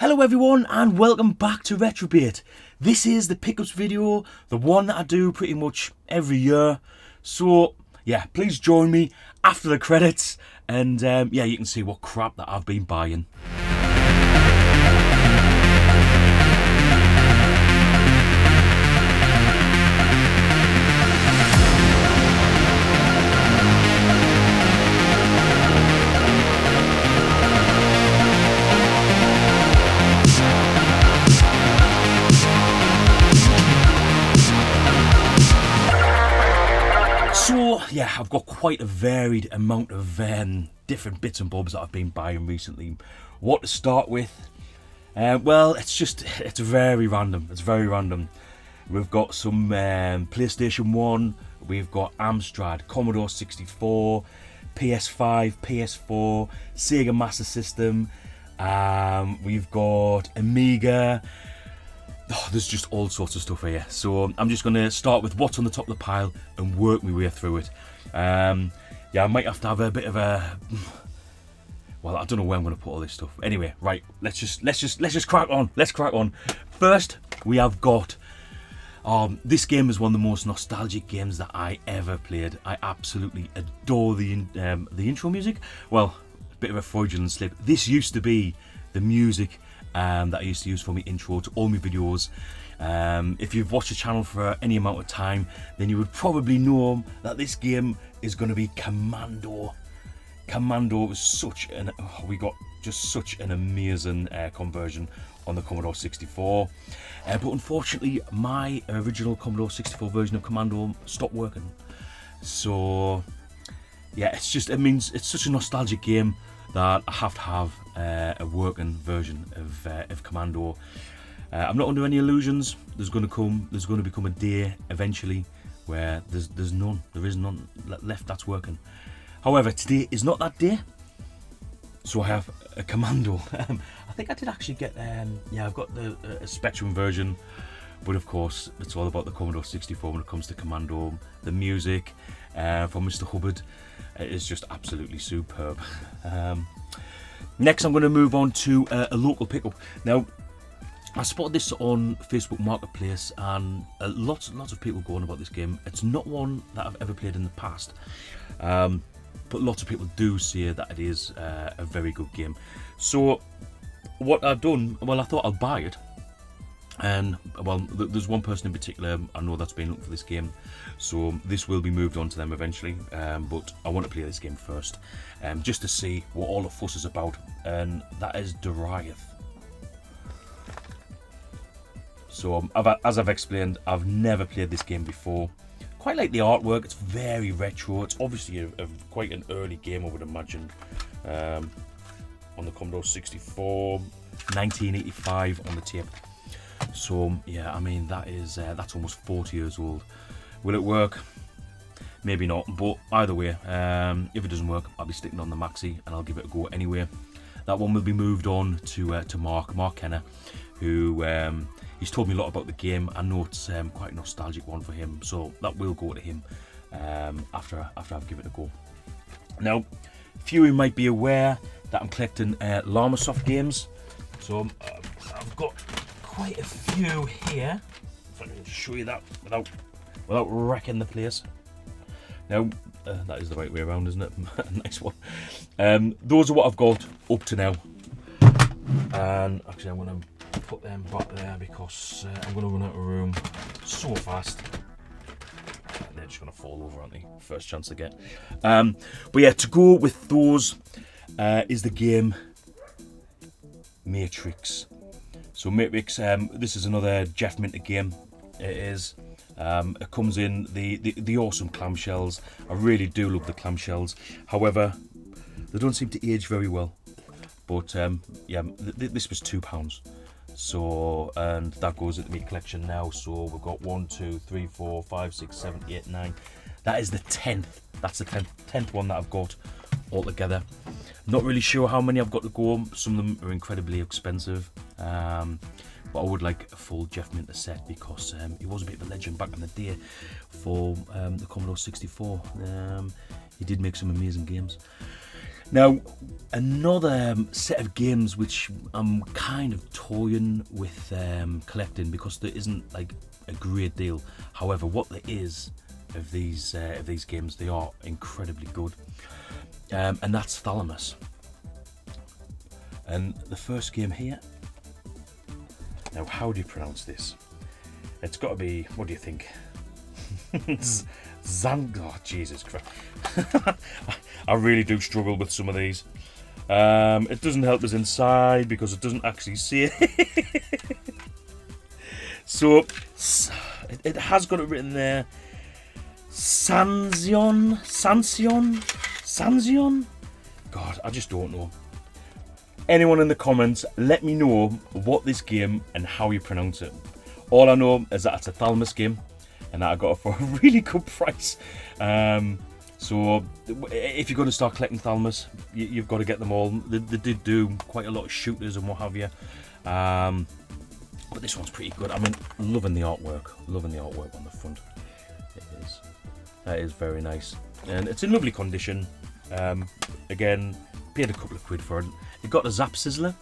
Hello everyone and welcome back to RetroB8. This is the pickups video, the one that I do pretty much every year. So yeah, please join me after the credits and yeah, you can see what crap that I've been buying. So yeah, I've got quite a varied amount of different bits and bobs that I've been buying recently. What to start with? Well, it's very random. It's very random. We've got some PlayStation 1, we've got Amstrad, Commodore 64, PS5, PS4, Sega Master System, we've got Amiga. Oh, there's just all sorts of stuff here. So I'm just going to start with what's on the top of the pile and work my way through it. Yeah, I might have to have a bit of a... Well, I don't know where I'm going to put all this stuff. Anyway, right, let's just crack on. Let's crack on. First, we have got... this game is one of the most nostalgic games that I ever played. I absolutely adore the intro music. Well, a bit of a fraudulent slip. This used to be the music that I used to use for my intro to all my videos. If you've watched the channel for any amount of time, then you would probably know that this game is going to be Commando. Commando was such an... we got just such an amazing conversion on the Commodore 64. But unfortunately, my original Commodore 64 version of Commando stopped working. So, yeah, it's just... It means it's such a nostalgic game that I have to have a working version of Commando. I'm not under any illusions. There's going to become a day eventually where there is none left that's working. However, today is not that day, so I have a Commando. I think I did actually get yeah, I've got a Spectrum version, but of course it's all about the Commodore 64 when it comes to Commando. The music from Mr. Hubbard is just absolutely superb. Next, I'm going to move on to a local pickup. Now, I spotted this on Facebook Marketplace, and lots of people going about this game. It's not one that I've ever played in the past, but lots of people do say that it is a very good game. So, what I've done, well, I thought I'll buy it. And well, there's one person in particular I know that's been looking for this game, so this will be moved on to them eventually, but I want to play this game first, just to see what all the fuss is about, and that is Dariath. So as I've explained, I've never played this game before. Quite like the artwork, it's very retro. It's obviously quite an early game, I would imagine, on the Commodore 64, 1985 on the tape. So yeah, I mean that's almost 40 years old. Will it work? Maybe not, but either way, if it doesn't work, I'll be sticking on the maxi and I'll give it a go anyway. That one will be moved on to Mark Kenner, who he's told me a lot about the game. I know it's quite a nostalgic one for him, so that will go to him after I've given it a go. Now, few of you might be aware that I'm collecting Larmasoft games, so I've got quite a few here. If I can show you that without wrecking the place. Now, that is the right way around, isn't it? Nice one. Those are what I've got up to now. And actually, I'm going to put them back there because I'm going to run out of room so fast. And they're just going to fall over, aren't they? First chance I get. But yeah, to go with those is the game Matrix. So Matrix, this is another Jeff Minter game. It is. It comes in the awesome clamshells. I really do love the clamshells. However, they don't seem to age very well. But yeah, this was £2. So, and that goes into my collection now. So we've got 1, 2, 3, 4, 5, 6, 7, 8, 9. That is the 10th. That's the 10th one that I've got altogether. Not really sure how many I've got to go. Some of them are incredibly expensive. But I would like a full Jeff Minter set because he was a bit of a legend back in the day for the Commodore 64. He did make some amazing games. Now, another set of games which I'm kind of toying with collecting, because there isn't like a great deal. However, what there is of these games, they are incredibly good, and that's Thalamus. And the first game here. Now, how do you pronounce this? It's got to be, what do you think? Oh, Jesus Christ. I really do struggle with some of these. It doesn't help us inside because it doesn't actually see it. So, it has got it written there. Sanzion? God, I just don't know. Anyone in the comments, let me know what this game and how you pronounce it. All I know is that it's a Thalamus game, and that I got it for a really good price. So if you're going to start collecting Thalamus, you've got to get them all. They did do quite a lot of shooters and what have you. But this one's pretty good. I mean, loving the artwork on the front. That is very nice, and it's in lovely condition. Again, paid a couple of quid for it. It got a Zap Sizzler,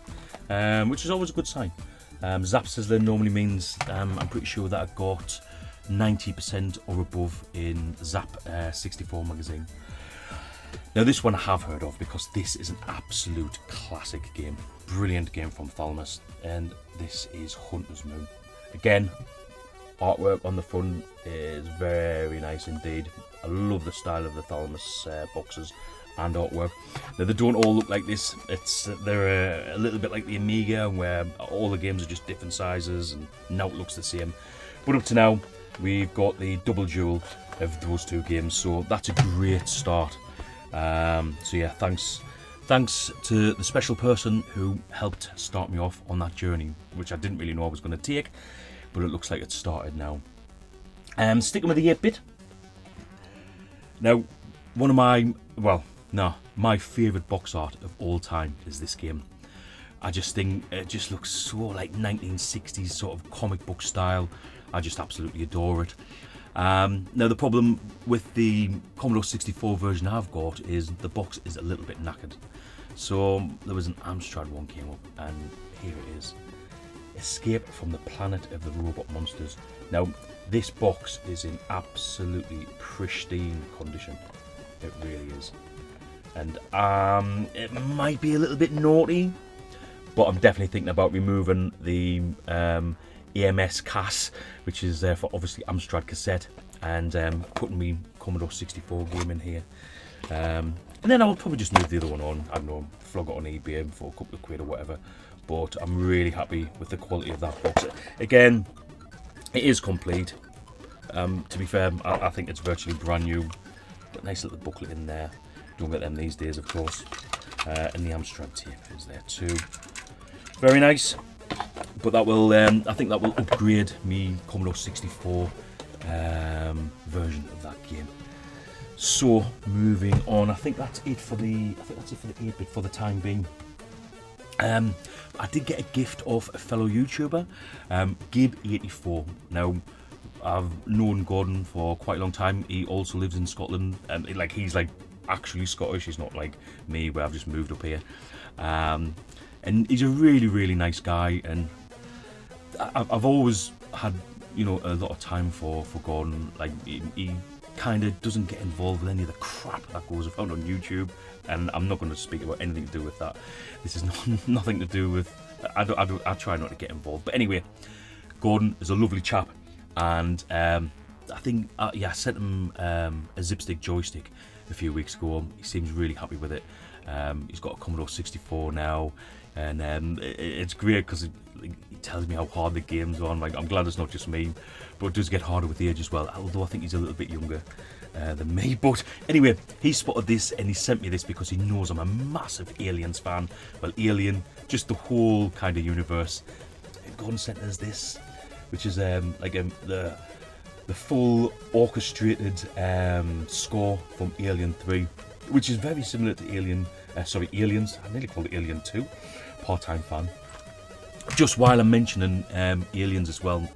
which is always a good sign. Zap Sizzler normally means I'm pretty sure that I got 90% or above in Zap 64 magazine. Now this one I have heard of because this is an absolute classic game. Brilliant game from Thalamus, and this is Hunter's Moon. Again, artwork on the front is very nice indeed. I love the style of the Thalamus boxes and artwork. Now they don't all look like this. They're a little bit like the Amiga, where all the games are just different sizes and now it looks the same. But up to now, we've got the double duel of those two games, so that's a great start. So yeah, thanks to the special person who helped start me off on that journey, which I didn't really know I was going to take, but it looks like it's started now. Sticking with the 8-bit. Now, my favourite box art of all time is this game. I just think it just looks so like 1960s sort of comic book style. I just absolutely adore it. Now the problem with the Commodore 64 version I've got is the box is a little bit knackered. So there was an Amstrad one came up, and here it is. Escape from the Planet of the Robot Monsters. Now this box is in absolutely pristine condition. It really is. And it might be a little bit naughty, but I'm definitely thinking about removing the EMS CAS, which is for obviously Amstrad cassette, and putting me Commodore 64 game in here. And then I'll probably just move the other one on. I don't know, flog it on eBay for a couple of quid or whatever. But I'm really happy with the quality of that box. Again, it is complete. To be fair, I think it's virtually brand new. Got a nice little booklet in there. Don't get them these days, of course. And the Amstrad tape is there too. Very nice. But that will, I think that will upgrade me Commodore 64 version of that game. So moving on, I think that's it for the 8-bit for the time being. I did get a gift off a fellow YouTuber, Gib84. Now, I've known Gordon for quite a long time. He also lives in Scotland, and he's like actually Scottish. He's not like me, where I've just moved up here. And he's a really, really nice guy, and I've always had, a lot of time for Gordon. Like he kind of doesn't get involved with any of the crap that goes around on YouTube, and I'm not going to speak about anything to do with that. This is nothing to do with. I try not to get involved. But anyway, Gordon is a lovely chap, and I think I sent him a Zipstick joystick a few weeks ago. He seems really happy with it. He's got a Commodore 64 now, and it's great because he tells me how hard the games are. I'm glad it's not just me, but it does get harder with age as well, although I think he's a little bit younger than me. But anyway, he spotted this and he sent me this because he knows I'm a massive Aliens fan. Well, Alien, just the whole kind of universe. Gordon sent us this, which is the full orchestrated score from Alien 3, which is very similar to Aliens. I nearly called it Alien 2. Part-time fan. Just while I'm mentioning Aliens as well,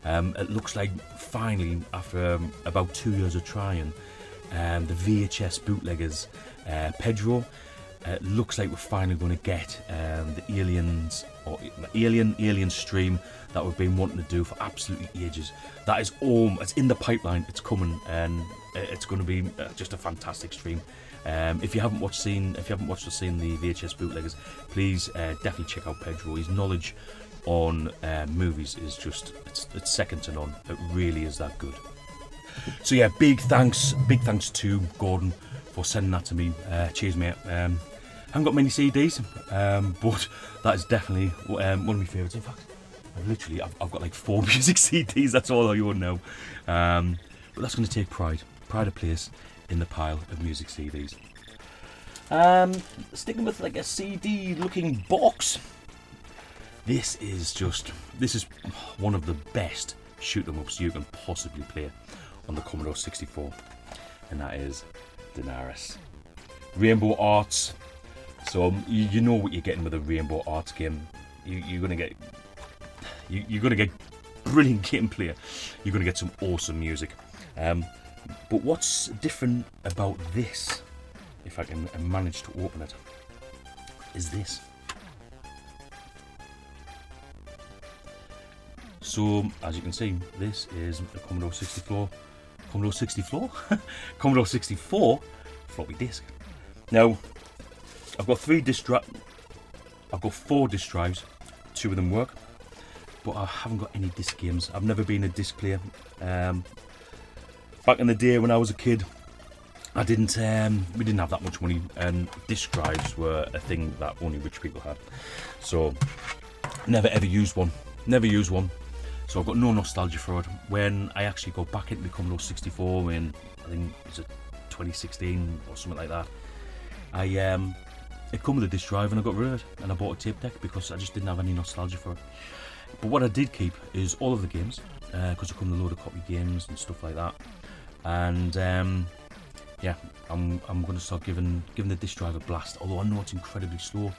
it looks like finally, after about 2 years of trying, the VHS bootleggers, Pedro, looks like we're finally going to get the aliens or alien stream that we've been wanting to do for absolutely ages. That is all. It's in the pipeline. It's coming, and it's going to be just a fantastic stream. If you haven't watched or seen the VHS bootleggers, please definitely check out Pedro. His knowledge on movies is just it's second to none. It really is that good. So yeah, big thanks to Gordon for sending that to me. Cheers, mate. I haven't got many CDs, but that is definitely one of my favourites. In fact, I've got like 4 music CDs. That's all I own now. But that's going to take pride of place in the pile of music CDs. Sticking with like a CD looking box. This is one of the best shoot 'em ups you can possibly play on the Commodore 64, and that is Daenerys. Rainbow Arts. So you know what you're getting with a Rainbow Arts game. You're gonna get brilliant gameplay. You're gonna get some awesome music. But what's different about this, if I can manage to open it, is this. So as you can see, this is a Commodore 64 floppy disk. Now I've got 4 disk drives. 2 of them work, but I haven't got any disc games. I've never been a disc player. Back in the day when I was a kid, we didn't have that much money, and disc drives were a thing that only rich people had. So never ever used one. So I've got no nostalgia for it. When I actually got back into the Commodore 64 in, I think it was 2016 or something like that, it come with a disc drive and I got rid of it, and I bought a tape deck because I just didn't have any nostalgia for it. But what I did keep is all of the games, because it come with a load of copy games and stuff like that. And yeah, I'm going to start giving the disc drive a blast, although I know it's incredibly slow.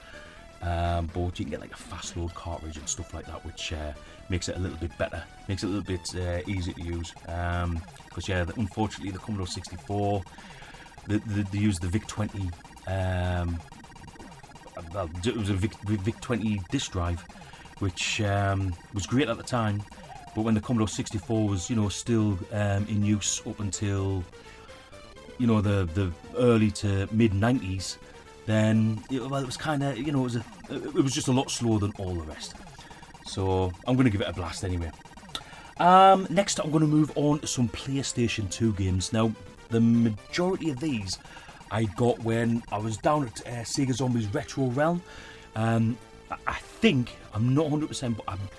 But you can get like a fast load cartridge and stuff like that, which makes it a little bit better, makes it a little bit easier to use. Because yeah, unfortunately the Commodore 64, they used the VIC-20. It was a VIC-20 disc drive, which was great at the time. But when the Commodore 64 was, still in use up until, the early to mid 90s. Then it was kind of, it was just a lot slower than all the rest. So I'm going to give it a blast anyway. Next I'm going to move on to some PlayStation 2 games. Now the majority of these I got when I was down at Sega Zombies Retro Realm. I think, I'm not 100%, but I'm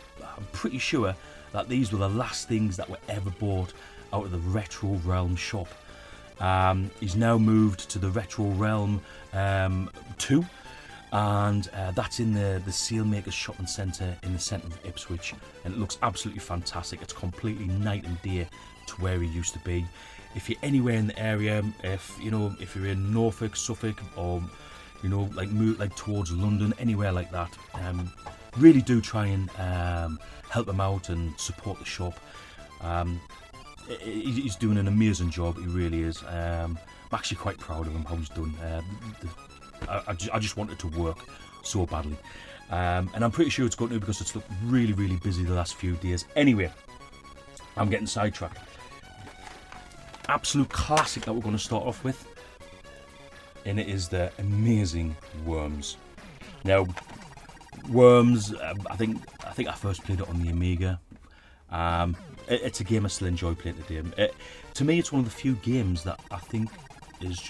pretty sure that these were the last things that were ever bought out of the Retro Realm shop. He's now moved to the Retro Realm 2, and that's in the Sailmakers Shopping Centre in the centre of Ipswich, and it looks absolutely fantastic. It's completely night and day to where he used to be. If you're anywhere in the area, if you're in Norfolk, Suffolk, or like towards London, anywhere like that, really do try and help him out and support the shop. He's doing an amazing job, he really is. I'm actually quite proud of him, how he's done. I just want it to work so badly. And I'm pretty sure it's going to, because it's looked really, really busy the last few days. Anyway, I'm getting sidetracked. Absolute classic that we're going to start off with, and it is the amazing Worms. Now, Worms, I think I first played it on the Amiga. It's a game I still enjoy playing today. To me, it's one of the few games that I think is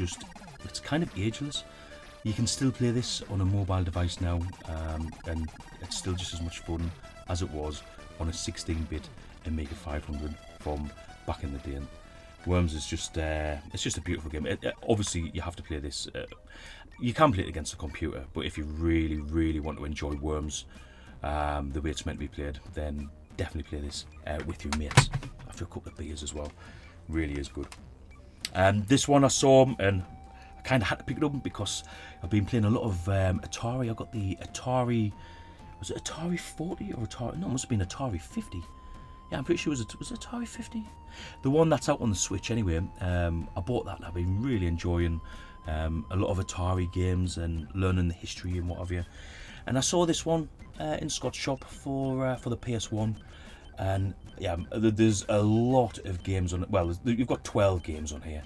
it's kind of ageless. You can still play this on a mobile device now, and it's still just as much fun as it was on a 16-bit Amiga 500 from back in the day. Worms is just it's just a beautiful game. Obviously, you have to play this. You can play it against a computer, but if you really, really want to enjoy Worms the way it's meant to be played, then definitely play this with your mates after a couple of beers as well. Really is good. This one I saw, and I kind of had to pick it up because I've been playing a lot of Atari. I got the Atari, was it Atari 40 or Atari? No, it must have been Atari 50. Yeah, I'm pretty sure it was Atari 50. The one that's out on the Switch anyway. I bought that and I've been really enjoying a lot of Atari games and learning the history and what have you. And I saw this one in Scott's shop for the PS1, and yeah, there's a lot of games on it. Well, you've got 12 games on here.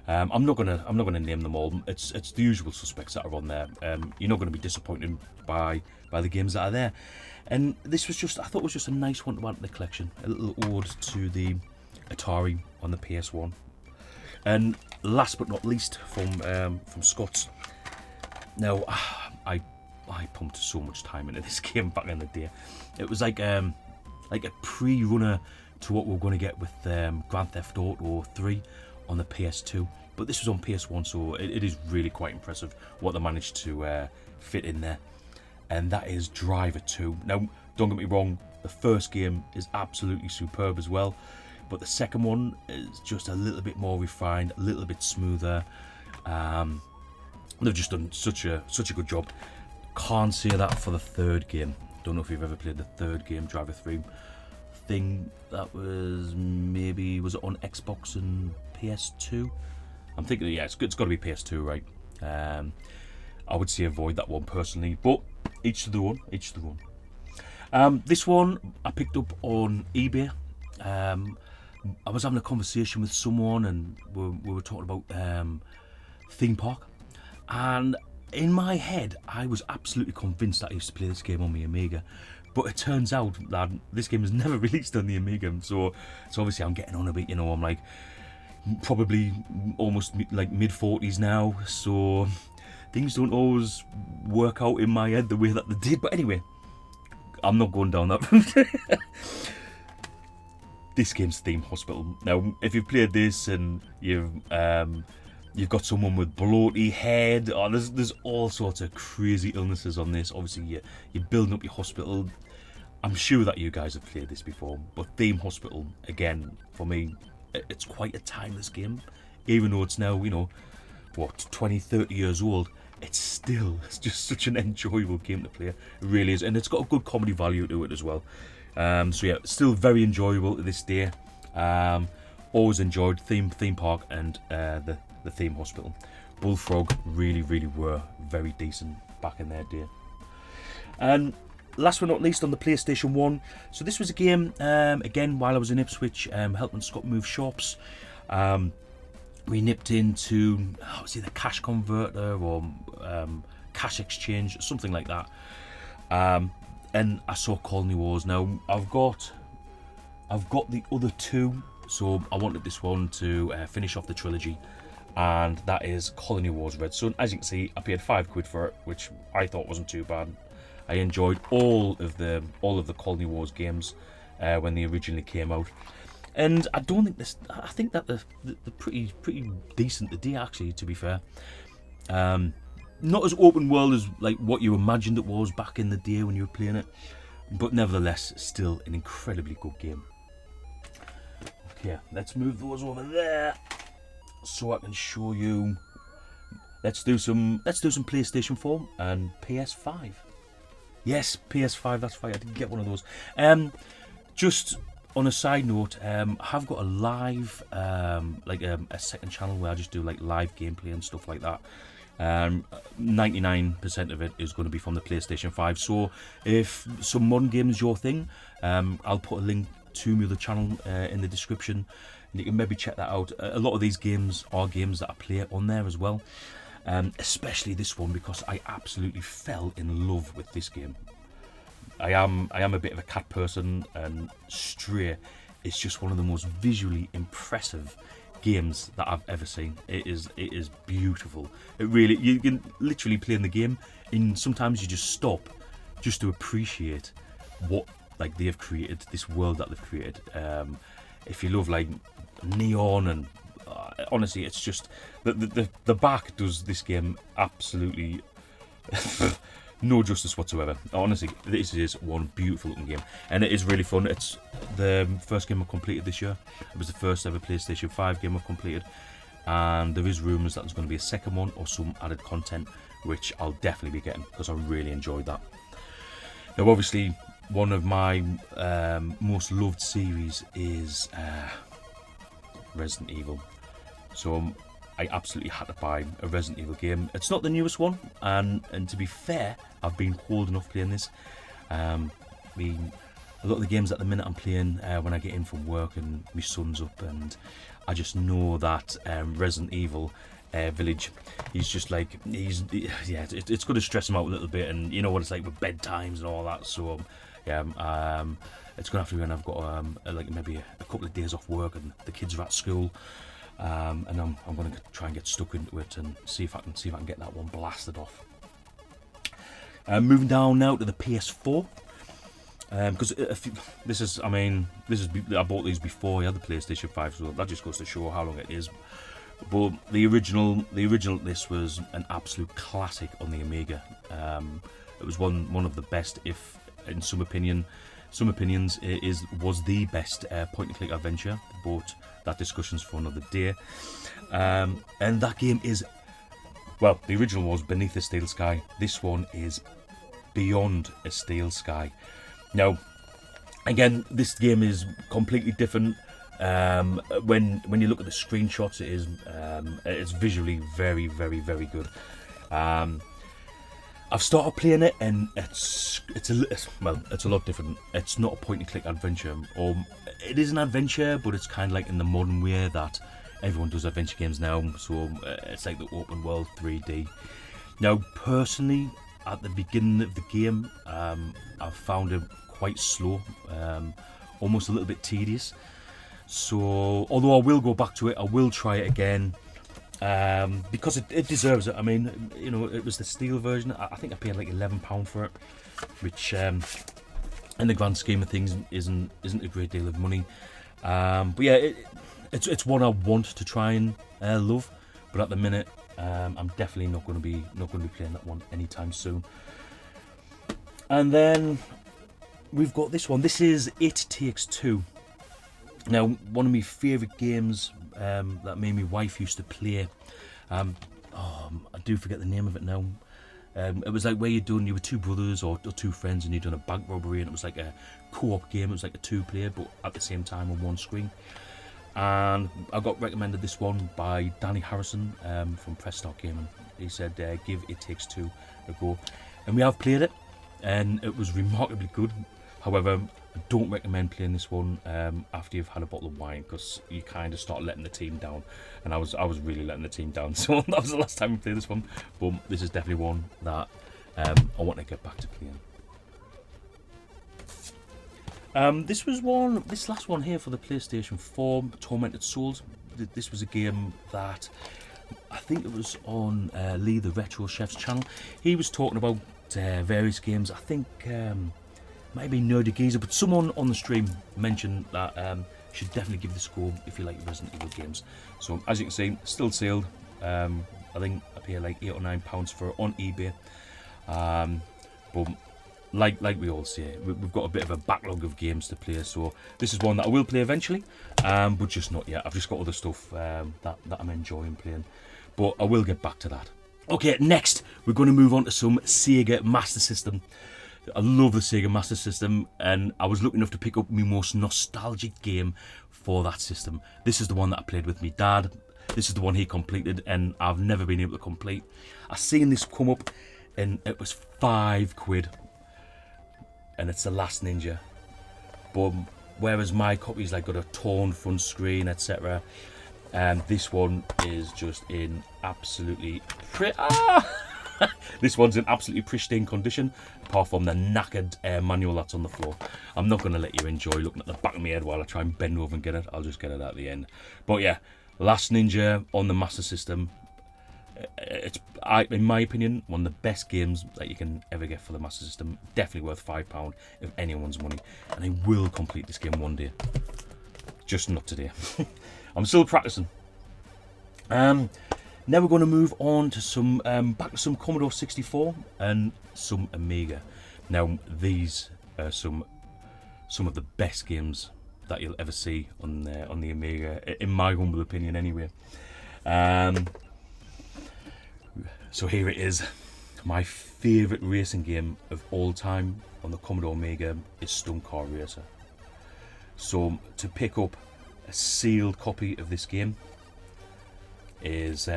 I'm not gonna name them all. It's the usual suspects that are on there. You're not gonna be disappointed by the games that are there. And this was just, I thought it was just a nice one to add to the collection. A little ode to the Atari on the PS1. And last but not least, from Scott's. Now, I pumped so much time into this game back in the day. It was like a pre-runner to what we're going to get with Grand Theft Auto 3 on the PS2. But this was on PS1, so it is really quite impressive what they managed to fit in there. And that is Driver 2. Now, don't get me wrong, the first game is absolutely superb as well, but the second one is just a little bit more refined, a little bit smoother. They've just done such a good job. Can't say that for the third game. Don't know if you've ever played the third game, Driver 3. Thing that was was it on Xbox and PS2? I'm thinking, yeah, it's got to be PS2, right? I would say avoid that one personally, but each to the one, each to the one. This one I picked up on eBay. I was having a conversation with someone, and we were talking about theme park, and in my head I was absolutely convinced that I used to play this game on my Amiga, but it turns out that this game was never released on the Amiga, so obviously I'm getting on a bit, you know. I'm like probably almost like mid-40s now, so things don't always work out in my head the way that they did. But anyway, I'm not going down that route. This game's Theme Hospital. Now, if you've played this and you've got someone with bloaty head, there's all sorts of crazy illnesses on this. Obviously, you're building up your hospital. I'm sure that you guys have played this before, but Theme Hospital, again, for me, it's quite a timeless game. Even though it's now, 20, 30 years old, it's just such an enjoyable game to play. It really is, and it's got a good comedy value to it as well. So yeah, still very enjoyable to this day. Always enjoyed Theme Park and the Theme Hospital. Bullfrog really were very decent back in their day. And last but not least, on the PlayStation 1. So this was a game, again, while I was in Ipswich, helping Scott move shops. We nipped into, was it the cash converter or cash exchange, something like that. And I saw Colony Wars. Now I've got the other two, so I wanted this one to finish off the trilogy, and that is Colony Wars Red Sun. As you can see, I paid £5 for it, which I thought wasn't too bad. I enjoyed all of the Colony Wars games when they originally came out, and I don't think this. I think that they're pretty decent today, actually. To be fair, not as open world as like what you imagined it was back in the day when you were playing it, but nevertheless, still an incredibly good game. Okay, let's move those over there so I can show you. Let's do some PlayStation 4 and PS5. Yes, PS5, that's right, I didn't get one of those. Just on a side note, I have got a live, a second channel where I just do like live gameplay and stuff like that. 99% of it is going to be from the PlayStation 5. So if some modern game is your thing, I'll put a link to my other channel in the description, and you can maybe check that out. A lot of these games are games that I play on there as well. Especially this one, because I absolutely fell in love with this game. I am a bit of a cat person, and Stray is just one of the most visually impressive games that I've ever seen. It is beautiful. It really, you can literally play in the game, and sometimes you just stop just to appreciate what like they have created, this world that they've created. If you love like neon and honestly, it's just the back does this game absolutely no justice whatsoever. Honestly, this is one beautiful looking game, and it is really fun. It's the first game I've completed this year. It was the first ever PlayStation 5 game I've completed, and there is rumours that there's going to be a second one or some added content, which I'll definitely be getting because I really enjoyed that. Now, obviously, one of my most loved series is Resident Evil. So I absolutely had to buy a Resident Evil game. It's not the newest one, and to be fair, I've been holding off playing this. A lot of the games at the minute I'm playing when I get in from work and my son's up, and I just know that Resident Evil Village, he's just like, it's going to stress him out a little bit, and you know what it's like with bedtimes and all that. So yeah, it's going to have to be when I've got like maybe a couple of days off work and the kids are at school, and I'm going to try and get stuck into it and see if I can get that one blasted off. Moving down now to the PS4. Because I bought these before I had the PlayStation 5, so that just goes to show how long it is. But the original this was an absolute classic on the Amiga. It was one of the best, if in some opinions was the best point and click adventure. But that discussion's for another day. And that game is, well, the original was Beneath a Steel Sky. This one is Beyond a Steel Sky. Now, again, this game is completely different. When you look at the screenshots, it's visually very, very, very good. I've started playing it, and it's a lot different. It's not a point-and-click adventure, or it is an adventure, but it's kind of like in the modern way that everyone does adventure games now. So it's like the open world 3D. Now, personally, at the beginning of the game, I found it quite slow, almost a little bit tedious. So, although I will go back to it, I will try it again, because it deserves it. I mean, you know, it was the steel version. I think I paid like £11 for it, which, in the grand scheme of things, isn't a great deal of money. But yeah, it's one I want to try and love, but at the minute, I'm definitely not going to be playing that one anytime soon. And then we've got this one. This is It Takes Two. Now, one of my favourite games that me and my wife used to play. I do forget the name of it now. It was like where you were two brothers or two friends, and you'd done a bank robbery, and it was like a co-op game. It was like a two-player, but at the same time on one screen. And I got recommended this one by Danny Harrison from Press Start Gaming. He said, give It Takes Two a go. And we have played it, and it was remarkably good. However, I don't recommend playing this one after you've had a bottle of wine, because you kind of start letting the team down. And I was really letting the team down. So that was the last time we played this one. But this is definitely one that I want to get back to playing. This last one here for the PlayStation 4, Tormented Souls. This was a game that I think it was on Lee the Retro Chef's channel. He was talking about various games. I think maybe Nerdy Geezer, but someone on the stream mentioned that you should definitely give this a go if you like Resident Evil games. So as you can see, still sealed. I think I pay like £8 or £9 for it on eBay. But like we all say, we've got a bit of a backlog of games to play, so this is one that I will play eventually, but just not yet. I've just got other stuff that I'm enjoying playing, but I will get back to that. Okay, next we're going to move on to some Sega Master System. I love the Sega Master System, and I was lucky enough to pick up my most nostalgic game for that system. This is the one that I played with my dad. This is the one he completed, and I've never been able to complete. I seen this come up, and it was £5. And it's The Last Ninja. But whereas my copy's like got a torn front screen, etc., this one is just in absolutely this one's in absolutely pristine condition, apart from the knackered manual that's on the floor. I'm not going to let you enjoy looking at the back of my head while I try and bend over and get it. I'll just get it at the end. But yeah, Last Ninja on the Master System. It's, in my opinion, one of the best games that you can ever get for the Master System. Definitely worth £5 if anyone's money. And I will complete this game one day. Just not today. I'm still practicing. Now we're going to move on to some back to some Commodore 64 and some Amiga. Now these are some of the best games that you'll ever see on the Amiga, in my humble opinion, anyway. So here it is. My favourite racing game of all time on the Commodore Amiga is Stunt Car Racer. So to pick up a sealed copy of this game, is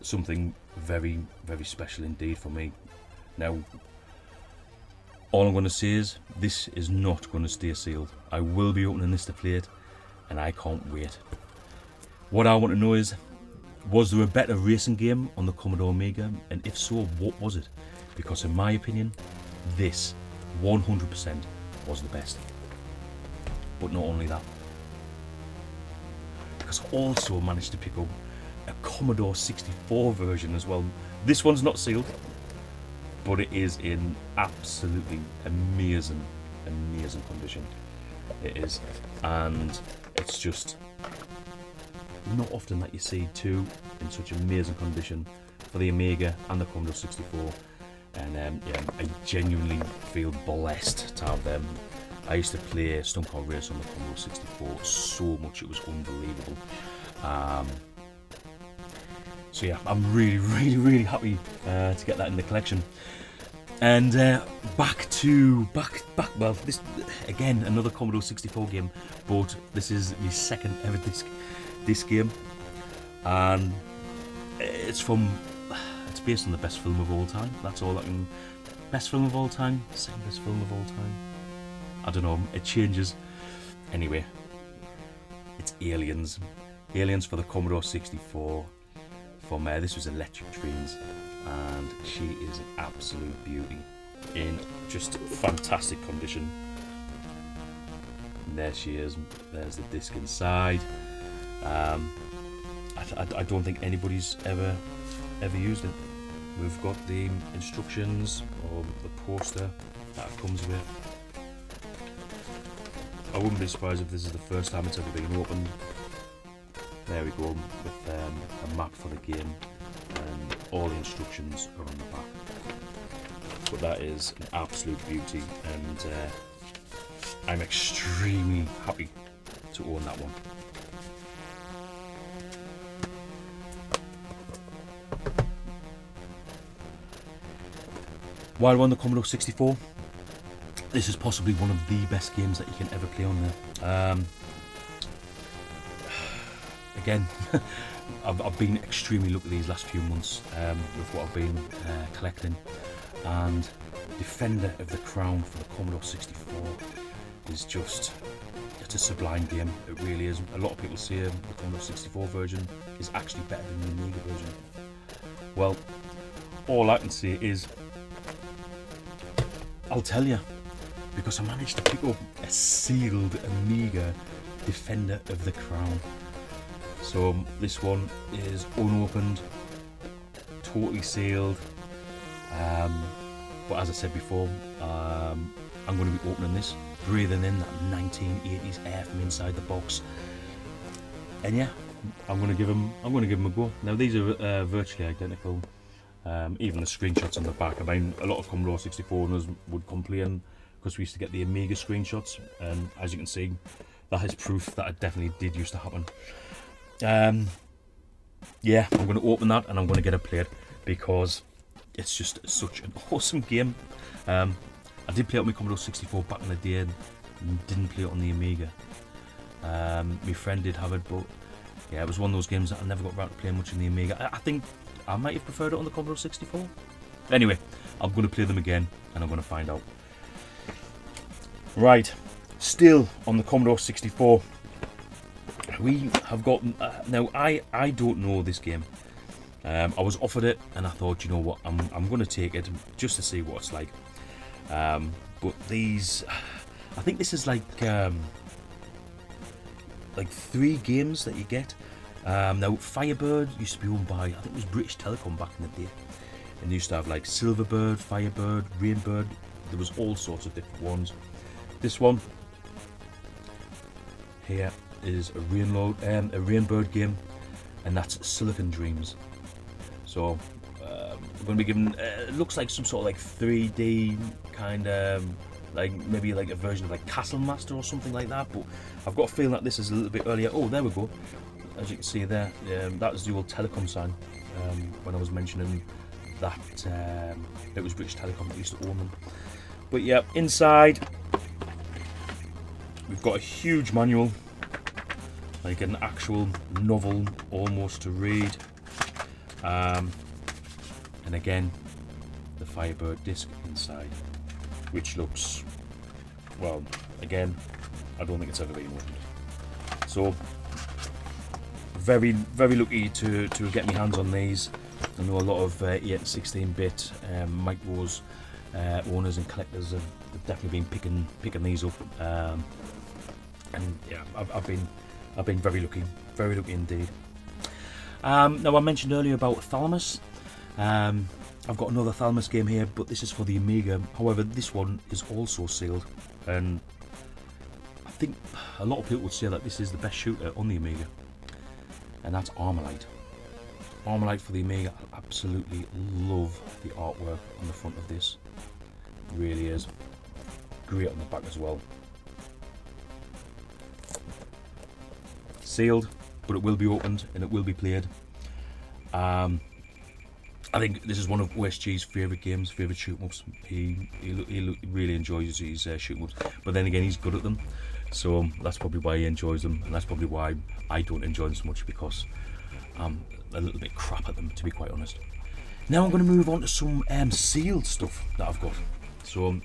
something very, very special indeed for me. Now, all I'm going to say is this is not going to stay sealed. I will be opening this to play it, and I can't wait. What I want to know is, was there a better racing game on the Commodore Amiga, and if so, what was it? Because in my opinion, this 100% was the best. But not only that, because I also managed to pick up a Commodore 64 version as well. This one's not sealed, but it is in absolutely amazing condition. It is, and it's just not often that you see two in such amazing condition for the Amiga and the Commodore 64. And yeah, I genuinely feel blessed to have them. I used to play Stunt Car Race on the Commodore 64 so much, it was unbelievable. So yeah, I'm really happy to get that in the collection. And back. Well, this again, another Commodore 64 game, but this is my second ever disc game, and it's based on the best film of all time. That's all I can. Best film of all time, second best film of all time. I don't know. It changes. Anyway, it's Aliens. Aliens for the Commodore 64. From this was Electric Dreams, and she is an absolute beauty in just fantastic condition. And there she is. There's the disc inside. I don't think anybody's ever used it. We've got the instructions or the poster that it comes with. I wouldn't be surprised if this is the first time it's ever been opened. There we go, with a map for the game, and all the instructions are on the back. But that is an absolute beauty, and I'm extremely happy to own that one. While we're on the Commodore 64, this is possibly one of the best games that you can ever play on there. Again, I've been extremely lucky these last few months with what I've been collecting, and Defender of the Crown for the Commodore 64 is just, it's a sublime game. It really is. A lot of people say the Commodore 64 version is actually better than the Amiga version. Well, all I can say is, I'll tell you, because I managed to pick up a sealed Amiga Defender of the Crown. So this one is unopened, totally sealed, but as I said before, I'm going to be opening this, breathing in that 1980s air from inside the box, and yeah, I'm going to give them a go. Now these are virtually identical, even the screenshots on the back. I mean, a lot of Commodore 64 owners would complain because we used to get the Amiga screenshots, and as you can see, that is proof that it definitely did used to happen. Yeah, I'm going to open that and I'm going to get it played because it's just such an awesome game. I did play it on my Commodore 64 back in the day and didn't play it on the Amiga. My friend did have it, but yeah, it was one of those games that I never got around to playing much in the Amiga. I think I might have preferred it on the Commodore 64. Anyway, I'm going to play them again and I'm going to find out. Right, still on the Commodore 64. We have got, now I don't know this game. I was offered it and I thought, you know what, I'm going to take it just to see what it's like. But these, I think this is like 3 games that you get. Now Firebird used to be owned by, I think it was British Telecom back in the day. And they used to have like Silverbird, Firebird, Rainbird. There was all sorts of different ones. This one here is a Rainbird game, and that's Silicon Dreams. So we're going to be given, it looks like some sort of like 3D kind of, like maybe like a version of like Castle Master or something like that, but I've got a feeling that this is a little bit earlier. Oh, there we go. As you can see there, that was the old Telecom sign when I was mentioning that it was British Telecom that used to own them. But yeah, inside we've got a huge manual, like an actual novel almost to read. And again, the Firebird disc inside, which looks, well, again, I don't think it's ever been opened. So very lucky to get my hands on these. I know a lot of 8 and 16-bit micros owners and collectors have definitely been picking these up, and yeah, I've been very lucky indeed. Now, I mentioned earlier about Thalamus. I've got another Thalamus game here, but this is for the Amiga. However, this one is also sealed, and I think a lot of people would say that this is the best shooter on the Amiga, and that's Armalite. Armalite for the Amiga. I absolutely love the artwork on the front of this. It really is. Great on the back as well. Sealed, but it will be opened and it will be played. I think this is one of OSG's favourite games, favourite shoot-em-ups. He really enjoys his shoot-em-ups, but then again, he's good at them, so that's probably why he enjoys them, and that's probably why I don't enjoy them so much, because I'm a little bit crap at them, to be quite honest. Now I'm going to move on to some sealed stuff that I've got. So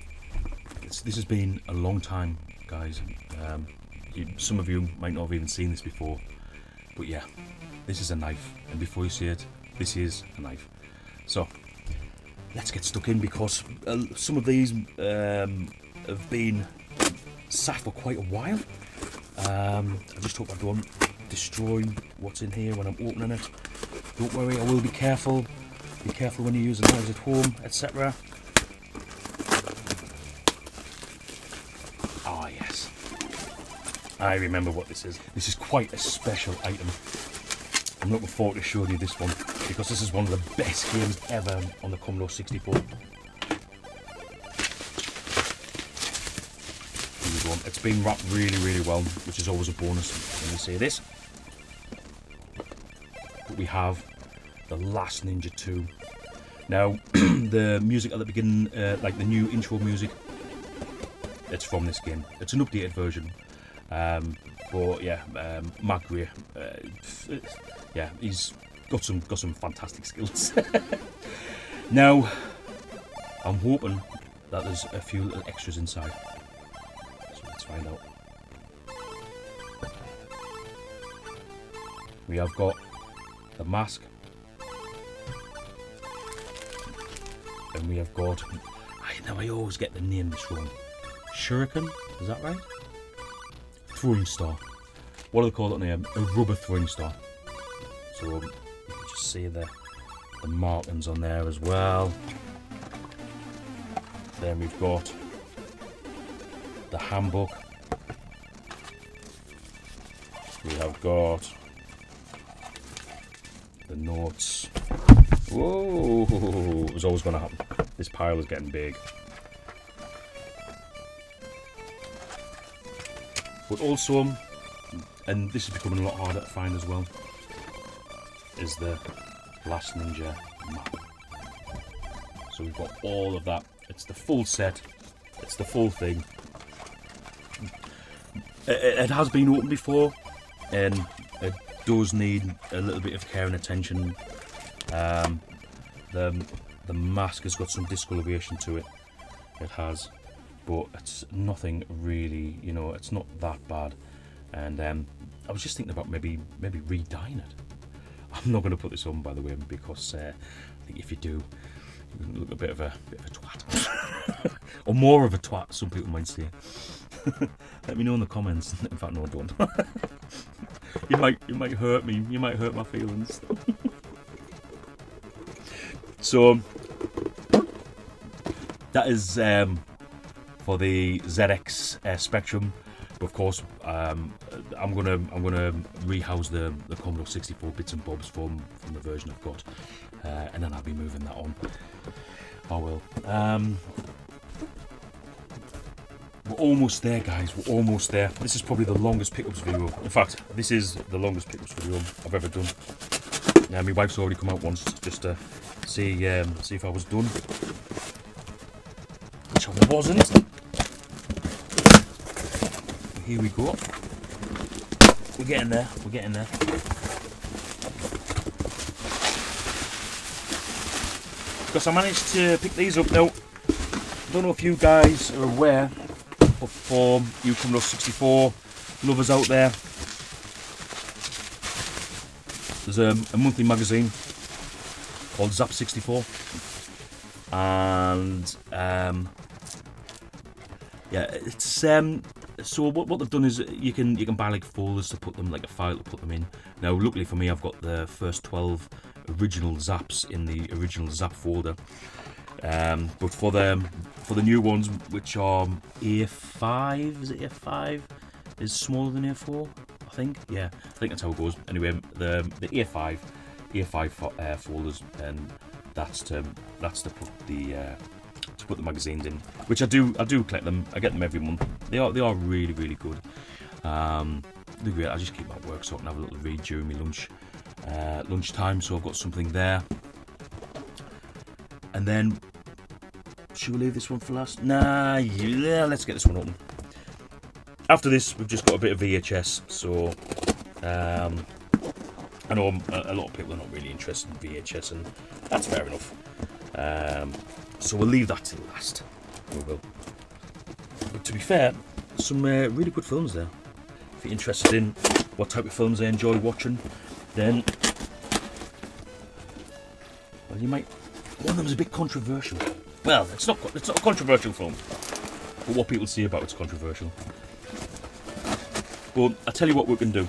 this has been a long time, guys. Some of you might not have even seen this before, but yeah, this is a knife, and before you see it, this is a knife. So let's get stuck in, because some of these have been sat for quite a while. I just hope I don't destroy what's in here when I'm opening it. Don't worry, I will be careful. Be careful when you use the knives at home, etc. Ah, yes, I remember what this is. This is quite a special item. I'm looking forward to showing you this one, because this is one of the best games ever on the Commodore 64. It's been wrapped really well, which is always a bonus when you see this. But we have The Last Ninja 2. Now, the music at the beginning, like the new intro music, it's from this game. It's an updated version. But yeah, Mark Gray, yeah, he's got some fantastic skills. Now, I'm hoping that there's a few little extras inside. So let's find out. We have got the mask, and we have got, I always get the names wrong. Shuriken, is that right? Throwing star. What do they call it now? A rubber throwing star. So you can just see the markings on there as well. Then we've got the handbook. We have got the notes. Whoa! It was always going to happen. This pile is getting big. But also, and this is becoming a lot harder to find as well, is the Last Ninja map. So we've got all of that. It's the full set. It's the full thing. It has been opened before, and it does need a little bit of care and attention. The mask has got some discoloration to it. It has. But it's nothing really, you know, it's not that bad. And I was just thinking about maybe re-dyeing it. I'm not going to put this on, by the way, because I think if you do, you're going to look a bit of a twat. Or more of a twat, some people might say. Let me know in the comments. In fact, no, don't. you might hurt me. You might hurt my feelings. So that is for the ZX Spectrum. But of course, I'm gonna rehouse the Commodore 64 bits and bobs from the version I've got, and then I'll be moving that on. I will. We're almost there, guys. We're almost there. This is probably the longest pickups video. In fact, this is the longest pickups video I've ever done. Now, my wife's already come out once just to see if I was done, which I wasn't. Here we go. We're getting there. We're getting there. Because I managed to pick these up now. I don't know if you guys are aware, but for you Commodore 64 lovers out there, there's a monthly magazine called Zap 64, and yeah, it's so what they've done is you can buy like folders to put them, like a file to put them in. Now, luckily for me, I've got the first 12 original Zaps in the original Zap folder. But for the new ones, which are A5, is it A5? Is smaller than A4, I think. Yeah, I think that's how it goes. Anyway, the A5 folders, and that's to put the magazines in, which I do collect them. I get them every month. They are really good. They're great. I just keep them at work so I can have a little read during my lunchtime. So I've got something there. And then, should we leave this one for last? Nah, yeah, let's get this one open. After this, we've just got a bit of VHS. So I know a lot of people are not really interested in VHS, and that's fair enough. So we'll leave that till last. We will. But to be fair, some really good films there. If you're interested in what type of films I enjoy watching, then well, you might. One of them is a bit controversial. Well, it's not a controversial film, but what people say about it's controversial. But I tell you what we can do.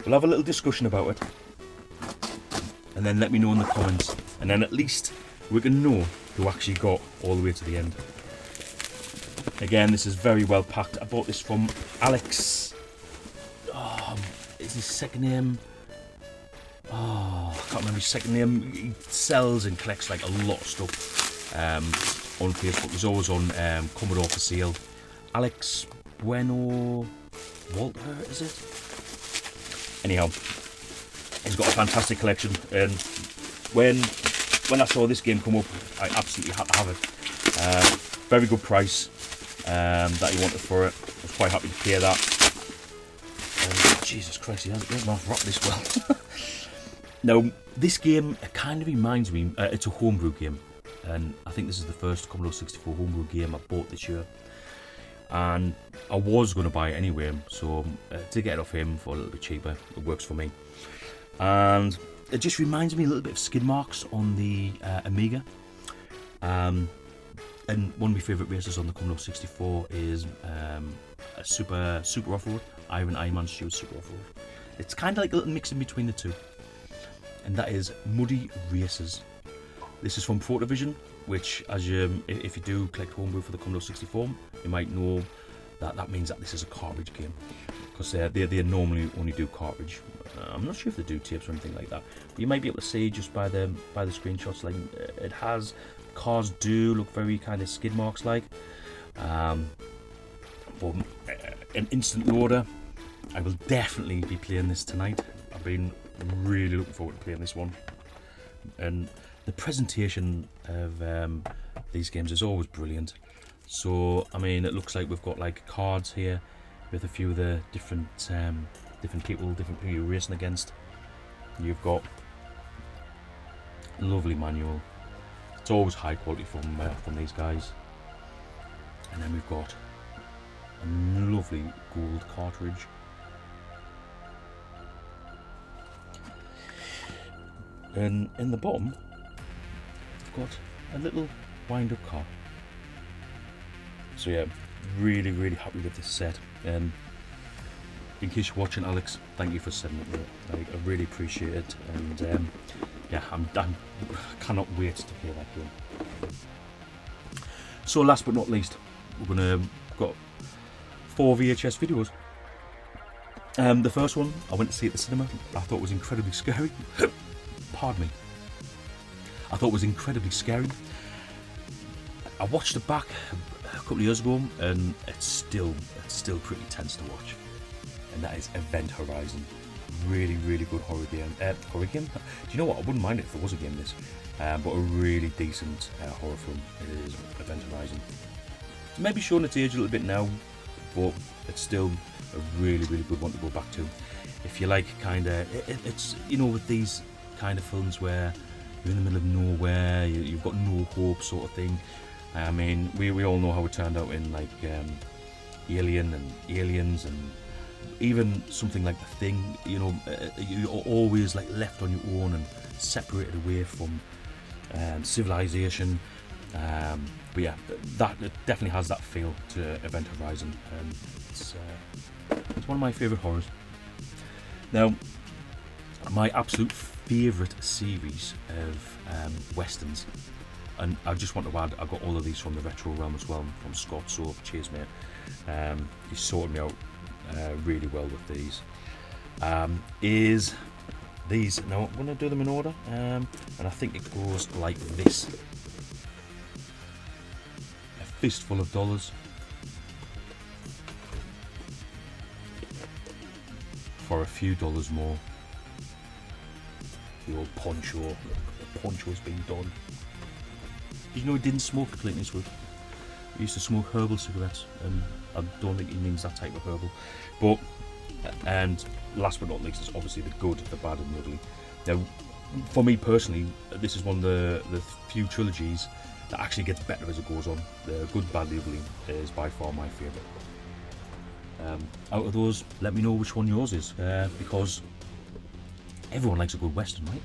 We'll have a little discussion about it, and then let me know in the comments, and then at least we can know who actually got all the way to the end. Again, this is very well packed. I bought this from Alex. Is his second name? Oh, I can't remember his second name. He sells and collects like a lot of stuff on Facebook. He's always on Commodore for sale. Alex Bueno Walter, is it? Anyhow, he's got a fantastic collection, and when I saw this game come up, I absolutely had to have it. Very good price that he wanted for it. I was quite happy to pay that. Jesus Christ, he hasn't rocked this well. Now, this game, it kind of reminds me, it's a homebrew game, and I think this is the first Commodore 64 homebrew game I bought this year. And I was going to buy it anyway, so to get it off him for a little bit cheaper, it works for me. And it just reminds me a little bit of skid marks on the Amiga. And one of my favourite races on the Commodore 64 is a Super Off-Road, Iron Man Stewart's Super Off-Road. It's kind of like a little mix in between the two. And that is Muddy Races. This is from Protovision, which, if you do collect homebrew for the Commodore 64, you might know that means that this is a cartridge game, because they normally only do cartridge. I'm not sure if they do tapes or anything like that. But you might be able to see just by the screenshots, like it has, cars do look very kind of skid marks like. But an instant loader, I will definitely be playing this tonight. I've been really looking forward to playing this one, and the presentation of these games is always brilliant. So I mean, it looks like we've got like cards here with a few of the different people you're racing against. You've got a lovely manual. It's always high quality from these guys. And then we've got a lovely gold cartridge. And in the bottom, we've got a little wind-up car. So yeah, really happy with this set. And in case you're watching, Alex, thank you for sending it. I really appreciate it. And yeah, I cannot wait to play that game. So last but not least, we've got 4 VHS videos. The first one I went to see at the cinema. I thought it was incredibly scary. Pardon me. I thought it was incredibly scary. I watched it back a couple of years ago, and it's still pretty tense to watch. And that is Event Horizon. Really good horror game. Do you know what? I wouldn't mind it if there was a game this, but a really decent horror film. It is Event Horizon. It's maybe showing its age a little bit now, but it's still a really good one to go back to. If you like kind of, it's, you know, with these kind of films where you're in the middle of nowhere, you've got no hope sort of thing. I mean, we all know how it turned out in like Alien and Aliens, and even something like The Thing. You know, you're always like left on your own and separated away from civilization. But yeah, that it definitely has that feel to Event Horizon. It's one of my favourite horrors. Now, my absolute favourite series of westerns, and I just want to add, I got all of these from the Retro realm as well, from Scott Soap, Chasemate. He sorted me out really well with these. Is these, now I'm going to do them in order, and I think it goes like this. A Fistful of Dollars, For a Few Dollars More, the old poncho. The poncho's been done. Did you know he didn't smoke, Clint Eastwood? He used to smoke herbal cigarettes, and I don't think he means that type of herbal. But, and last but not least, is obviously the good, the bad, and the ugly. Now, for me personally, this is one of the few trilogies that actually gets better as it goes on. The good, bad, the ugly is by far my favourite. Out of those, let me know which one yours is, because everyone likes a good western, right?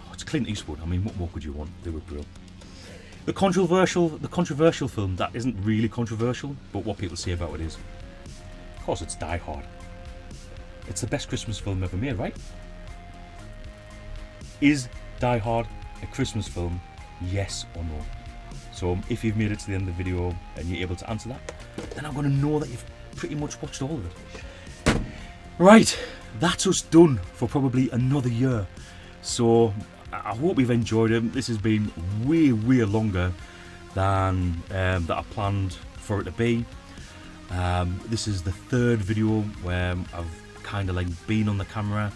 Oh, it's Clint Eastwood. I mean, what more could you want? They were brilliant. The controversial film that isn't really controversial, but what people say about it is, of course, it's Die Hard. It's the best Christmas film ever made, right? Is Die Hard a Christmas film? Yes or no? So if you've made it to the end of the video and you're able to answer that, then I'm going to know that you've pretty much watched all of it. Right, that's us done for probably another year. So I hope you've enjoyed it. This has been way longer than that I planned for it to be. This is the third video where I've kind of like been on the camera,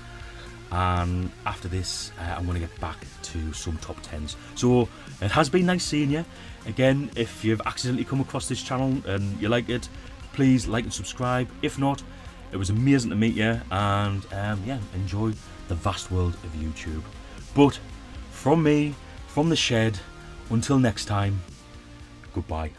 and after this I'm going to get back to some top 10s. So it has been nice seeing you again. If you've accidentally come across this channel and you like it, please like and subscribe. If not, it was amazing to meet you, and yeah, enjoy the vast world of YouTube. But from me, from the shed, until next time, goodbye.